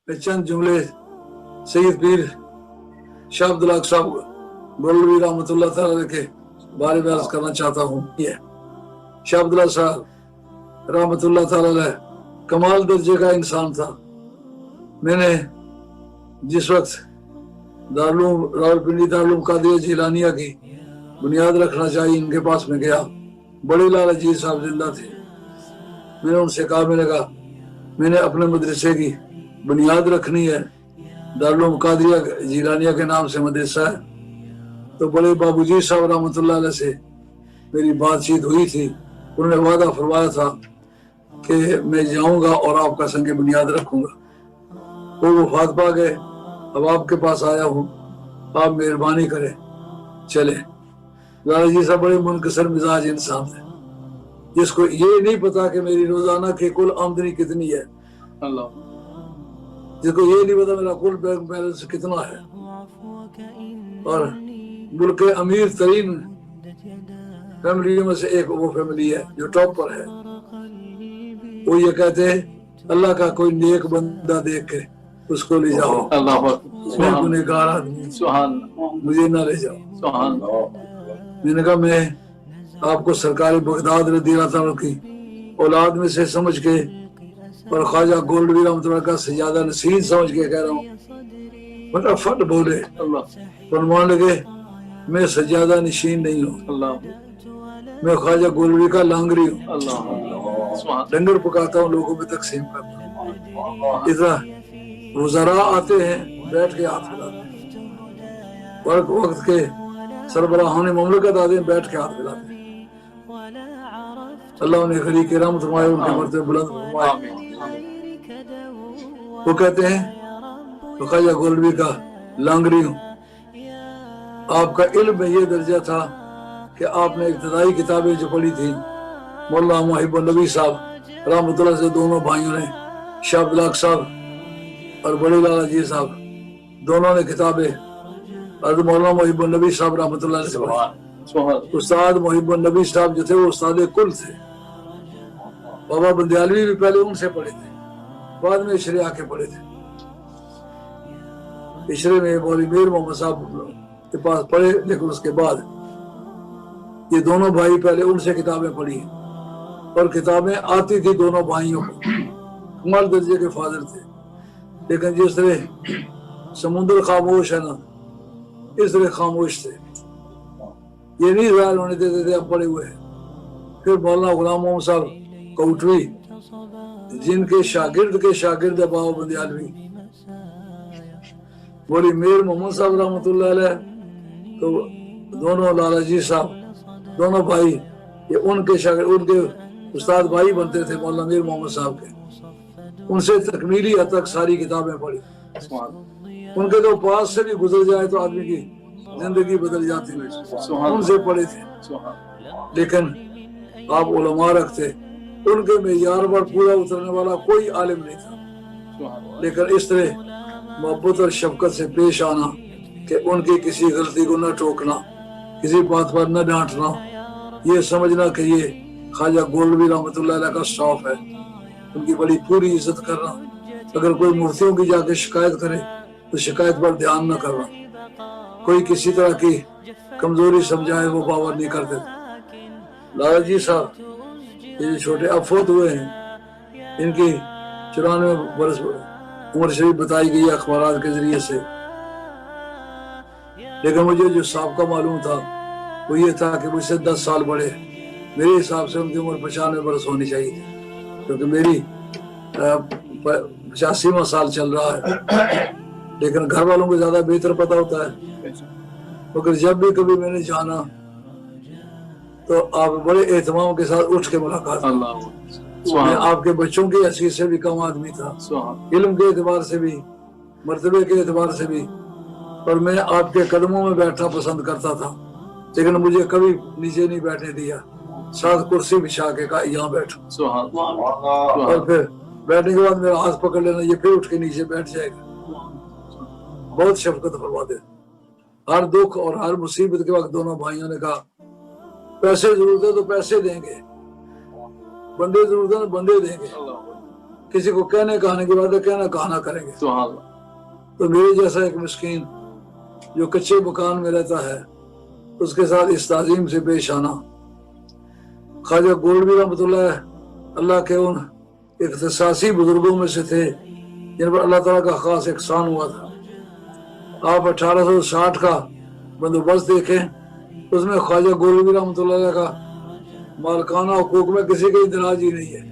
मैं चंद जुमले सैयद पीर शाह अब्दुल हक साहब गोल्डवी रहमतुल्लाह तआला के बारे में अर्ज करना चाहता हूँ। शाह अब्दुल्ला साहब रहमतुल्लाह तआला अलैह कमाल दर्जे का इंसान था। मैंने जिस वक्त दारुल रावलपिंडी दारुल कादिरिया जिलानिया की बुनियाद रखना चाहिए, इनके पास में गया। बड़े लाल अजीज साहब जिंदा थे। मैंने उनसे कहा, मैंने अपने मदरसे की बुनियाद रखनी है, दारुल कादिरिया जिलानिया के नाम से मदरसा है। तो बड़े बाबूजी साहब रहमतुल्लाह अलैह से मेरी बातचीत हुई थी। उन्होंने वादा फरमाया था कि मैं जाऊंगा और आपका संग बुनियाद रखूंगा। वो वफात पा गए। अब आपके पास आया हूँ, आप मेहरबानी करें चले। लाला जी साहब बड़े मुनकसर मिजाज इंसान थे, जिसको ये नहीं पता कि मेरी रोजाना की कुल आमदनी कितनी है, जिसको ये नहीं पता मेरा कुल बैंक बैलेंस कितना है। और मुल्क के अमीर तरीन फैमिली में से एक वो फैमिली है जो टॉप पर है। वो ये कहते हैं, अल्लाह का कोई नेक बंदा देख के उसको ले जाओ, मैं गुनहगार आदमी, मुझे ना ले जाओ। मैंने कहा, मैं आपको सरकारी बगदाद रज़ियल्लाहु अन्हु की औलाद में से समझ के और ख्वाजा गोल्डवी रहमतुल्लाह का सजादा नसीन समझ के कह रहा हूँ। फटाफट बोले, फरमान लगे, मैं सजादा नशीन नहीं हूँ, मैं ख्वाजा गोल्डवी का लांगरी हूँ। डंगर पकाता हूँ, लोगों में तकसीम करता हूँ। इतना वज़रा आते हैं, बैठ के हाथ मिलाते हैं। वक्त के सरबराहान ममलकत आते हैं, बैठ के हाथ मिलाते हैं। अल्लाह उन्हें खली के रहमत फरमाए, उनके मर्तबे बुलंद फरमाए। वो कहते हैं, तो ख्वाजा गोल्डवी का लांगरी हूँ। आपका इल्म में ये दर्जा था कि आपने इब्तदाई किताबें जो पढ़ी थी, मौलाना मुहिबुन नबी साहब रहमतुल्लाह से दोनों भाइयों ने, शाह अब्दुल हक साहब और बड़े लाला जी साहब दोनों ने किताबें और मौलाना मुहिबुन नबी साहब रहमतुल्लाह से पढ़ी। उस्ताद मुहिबुन नबी साहब जो थे वो उस्ताद कुल थे। बाबा बंदियालवी भी पहले उनसे पढ़े थे, बाद में इशरे आके पढ़े थे। इशरे में मौलवी मीर मोहम्मद साहब के पास पढ़े, लेकिन उसके बाद ये दोनों भाई पहले उनसे किताबें पढ़ी और किताबें आती थी दोनों भाइयों को। कमाल दर्जे के फादर थे, लेकिन जिस तरह समुद्र खामोश है ना, इस तरह खामोश थे। ये नहीं ज़ाहिर होने देते थे अब पड़े हुए हैं। फिर मौलाना गुलाम मोहम्मद साहब कोटवी, जिनके शागिर्द बाबा बंदियालवी, बोली मीर मोहम्मद साहब रहमतुल्लाह अलैह, तो दोनों लाला जी साहब दोनों भाई ये उनके शागिर्द, उनके उस्ताद भाई बनते थे मौलाना मीर मोहम्मद साहब के। उनसे तकमीली हद तक सारी किताबें पढ़ी। उनके तो पास से भी गुजर जाए तो आदमी की जिंदगी बदल जाती है। उनसे पढ़े थे, लेकिन आप उलमा रखते, उनके मेयार पर पूरा उतरने वाला कोई आलिम नहीं था। लेकिन इस तरह मोहब्बत और शफकत से पेश आना कि उनकी किसी गलती को न टोकना, किसी बात पर न डांटना, ये समझना कि ये ख्वाजा गोल्डवी रहमतुल्लाह अलैह का स्टाफ है। उनकी बड़ी पूरी इज्जत करना। अगर कोई मुफ्तियों की जाके शिकायत करे तो शिकायत पर ध्यान न करना। कोई किसी तरह की कमजोरी समझाए वो बावर नहीं करते। लाला जी साहब ये छोटे अफोत हुए हैं, इनकी 94 बरस उम्र शरीफ बताई गई अखबारात के जरिए से। लेकिन मुझे जो सबका मालूम था वो ये था कि मुझसे 10 साल बड़े। मेरे हिसाब से उनकी उम्र 95 बरस होनी चाहिए थी, क्योंकि मेरी 85वां साल चल रहा है। लेकिन घर वालों को ज्यादा बेहतर पता होता है। मगर जब भी कभी मैंने जाना तो आप बड़े एहतमाम के साथ उठ के मुलाकात। मैं आपके बच्चों की हैसियत से भी कम आदमी था, इल्म के एतबार से भी, मर्तबे के एतबार से भी, और मैं आपके कदमों में बैठना पसंद करता था। लेकिन मुझे कभी नीचे नहीं बैठने दिया, साथ कुर्सी बिछा के कहा यहाँ बैठो, और फिर बैठने के बाद मेरा हाथ पकड़ लेना, ये फिर उठ के नीचे बैठ जाएगा। बहुत शफकत फरमाते। हर दुख और हर मुसीबत के वक्त दोनों भाइयों ने कहा, पैसे जरूरत है तो पैसे देंगे, बंदे जरूरत है तो बंदे देंगे, کسی کو کہنے کہانے کی بات ہے، کہنا کہانا کریں گے. سبحان اللہ. تو میرے جیسا ایک مسکین جو کچے مکان میں رہتا ہے، اس کے ساتھ اس تعظیم سے پیش آنا. خواجہ گولڈوی رحمۃ اللہ کے ان اختصاصی بزرگوں میں سے تھے جن پر اللہ تعالیٰ کا خاص احسان ہوا تھا. آپ 1860 کا بندوبست دیکھیں، اس میں خواجہ گولڈوی رحمۃ اللہ کا مالکانہ حقوق میں کسی کا اندراج ہی نہیں ہے.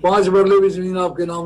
5 مرلے بھی زمین آپ کے نام.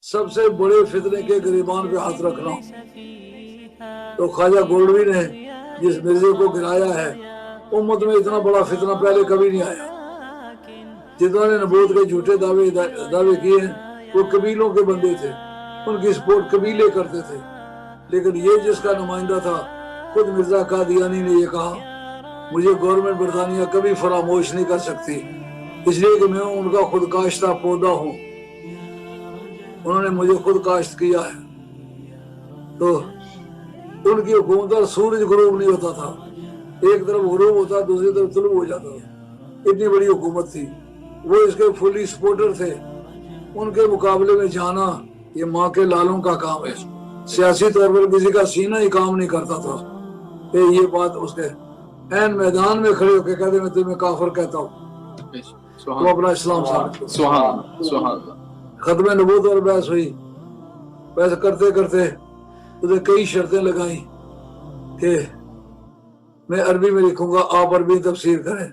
سب سے بڑے فتنے کے گریبان پہ ہاتھ رکھنا. تو خواجہ گولڈوی نے جس مرزے کو گرایا ہے، امت میں اتنا بڑا فتنہ پہلے کبھی نہیں آیا. جتنا نے نبوت کے جھوٹے دعوے کیے ہیں وہ قبیلوں کے بندے تھے، ان کی سپورٹ قبیلے کرتے تھے، لیکن یہ جس کا نمائندہ تھا خود مرزا قادیانی نے یہ کہا مجھے گورنمنٹ برطانیہ کبھی فراموش نہیں کر سکتی، اس لیے کہ میں ان کا خود کاشتہ پودا ہوں، انہوں نے مجھے خود کاشت کیا ہے۔ تو ان کی حکومت پر سورج غروب نہیں ہوتا تھا، ایک طرف غروب ہوتا دوسری طرف طلوع ہو جاتا تھا، اتنی بڑی حکومت تھی، وہ اس کے فلی سپورٹر تھے، ان کے مقابلے میں جانا یہ ماں کے لالوں کا کام ہے، سیاسی طور پر کسی کا سینہ ہی کام نہیں کرتا تھا کہ یہ بات اس کے عین میدان میں کھڑے ہو کے کہتے میں تمہیں کافر کہتا ہوں، تو اپنا اسلام ثابت کرو۔ ختم نبوت اور بحث ہوئی، بحث کرتے کرتے اسے کئی شرطیں لگائیں کہ میں عربی میں لکھوں گا، آپ عربی تفسیر کریں،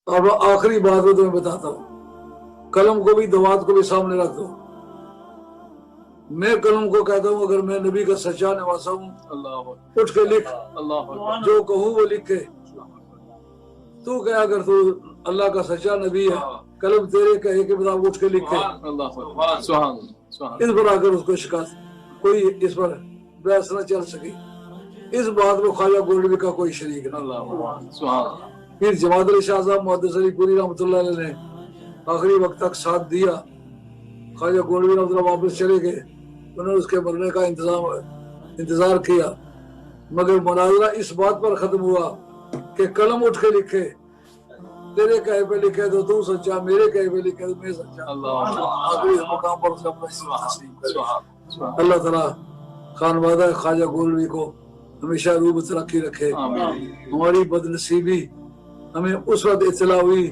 اب آخری بات میں تمہیں بتاتا ہوں، قلم کو بھی دوات کو بھی سامنے رکھ دو، میں قلم کو کہتا ہوں اگر میں نبی کا سچا نواسا ہوں اٹھ کے لکھ، جو کہوں وہ لکھے، تو کہ اگر تو اللہ کا سچا نبی ہے قلم تیرے کہے کے مطابق اٹھ کے لکھے، اس پر آ کر اس کو شکست، کوئی اس پر بحث نہ چل سکی، اس بات میں خواجہ گولڈوی کا کوئی شریک نہ۔ پھر جماعت علی شاہ صاحب محدث علی پوری رحمۃ اللہ علیہ نے آخری وقت تک ساتھ دیا، خواجہ گولڈوی رحمۃ اللہ واپس چلے گئے، انہوں نے اس کے مرنے کا انتظار کیا، مگر مناظرہ اس بات پر ختم ہوا کہ قلم اٹھ کے لکھے، تیرے کہے پہ لکھے تو سچا، میرے کہے پہ لکھے تو میں سچا، آخری مقام پر اس اپنا تسلیم کرے۔ اللہ تعالیٰ خانوادہ خواجہ گولڈوی کو ہمیشہ روب ترقی رکھے، ہماری بد نصیبی ہمیں اس وقت اطلاع ہوئی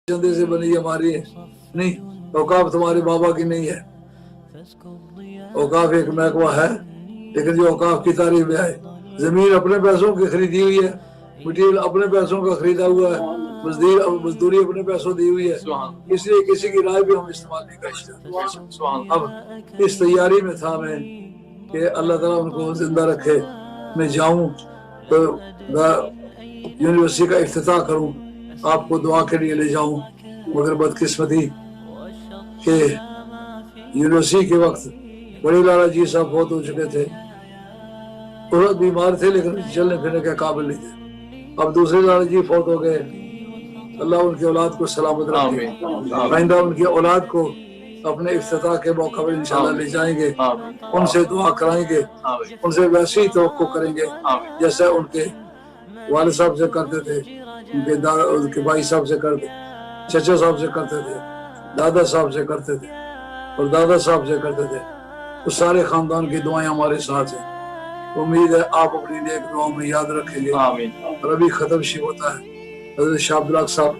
چندے سے بنی ہماری ہے نہیں، اوقاف تمہارے بابا کی نہیں ہے، اوقاف ایک محکمہ ہے لیکن جو اوقاف کی تعریف میں آئے، زمین اپنے پیسوں کی خریدی ہوئی ہے، مٹیریل اپنے پیسوں کا خریدا ہوا ہے، مزدوری اپنے پیسوں دی ہوئی ہے، اس لیے کسی کی رائے بھی ہم استعمال نہیں کرتے۔ اب اس تیاری میں تھا میں کہ اللہ تعالیٰ ان کو زندہ رکھے، میں جاؤں تو یونیورسٹی کا افتتاح کروں، آپ کو دعا کے لیے لے جاؤں، مگر بدقسمتی کہ یونیورسٹی کے وقت بڑی لالا جی صاحب فوت ہو چکے تھے، بہت بیمار تھے لیکن چلنے پھرنے کے قابل نہیں تھے، اب دوسرے لالا جی فوت ہو گئے، اللہ ان کی اولاد کو سلامت رکھے، آئندہ ان کی اولاد کو اپنے افتتاح کے موقع پر انشاءاللہ لے جائیں گے، ان سے دعا کرائیں گے، ان سے ویسے ہی توقع کریں گے جیسے ان کے والد صاحب سے کرتے تھے، ان کے بھائی صاحب سے کرتے، چچا صاحب سے کرتے تھے، دادا صاحب سے کرتے تھے اور دادا صاحب سے کرتے تھے، تو سارے خاندان کی دعائیں ہمارے ساتھ ہیں. امید ہے آپ اپنی نیک دعاؤں میں یاد رکھیں گے. آمین. اور ابھی ختم شی ہوتا ہے. حضرت شاہ عبدالحق صاحب